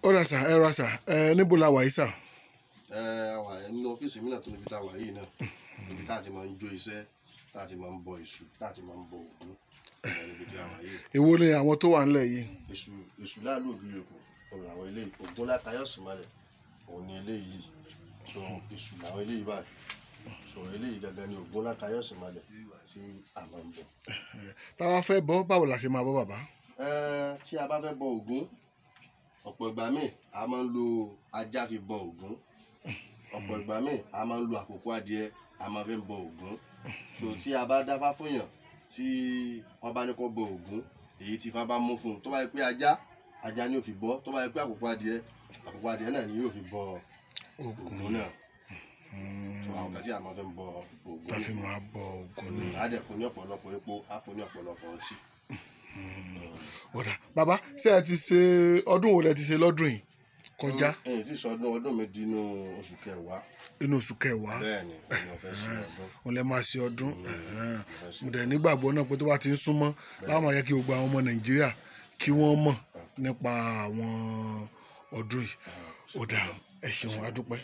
ó rà sà ẹ rà sà níbo la wà yìí sà. Àwa nínú ọ́fíìsì mi náà tó níbi tá a wà yìí náà níbi tá a ti máa ń jó iṣẹ́ tá a ti máa ń bọ èṣù tá a ti máa ń bọ Ògún níbi tí a wà yìí. èwo ni àwọn tó wà ńlẹ̀ yìí. èṣù láàlú ògiri òkú òun làwọn eléyìí Ògún látayọ̀sí malẹ̀ òun ni eléyìí so èṣù làwọn eléyìí báyìí so eléyìí gangan ni Ògún látayọ̀sí malẹ̀ tí a máa ń bọ. táwa fẹ́ bọ́ báwo la ṣe máa bọ́ bàbá. tí a bá fẹ́ bọ Ògún ọ̀pọ̀ ìgbà míì a máa ń lo ajá fi bọ Ògún ọ̀pọ̀ ìgbà míì a máa ń lo àkókò adìẹ a máa fi ń bọ Ògún so tí a bá dáfá fún yàn tí wọ́n bá ní kó bọ Ògún èyí tí Ifá bá mú fún un tó bá yẹ pé ajá ni yóò fi bọ tó bá yẹ pé àkókò adìẹ náà ni yóò fi bọ Ògún náà àwọn kan tí a máa fi ń bọ Ògún tá fi máa bọ Ògún ni. á dẹ̀ fún ní ọ̀pọ̀lọpọ̀ epo á fún ní ọ̀pọ̀lọpọ̀ ọtí. ọ̀dà bàbá ṣé ẹ ti ṣe ọdún wo lẹ ti ṣe lọ́dún yìí kọjá. èyí tí ọdún mi di inú oṣù kẹwàá. inú oṣù kẹwàá. bẹ́ẹ̀ni mo fẹ́ ṣe ọdún. òun lè máa ṣe ọdún. mo dẹ̀ nígbàgbọ́ náà pé tó bá ti ń súnmọ́ láwọn yẹ kí gbogbo àwọn ọmọ Nàìjíríà kí wọ́n mọ̀ nípa àwọn ọdún yìí. ó dà ẹ ṣeun a dúpẹ́.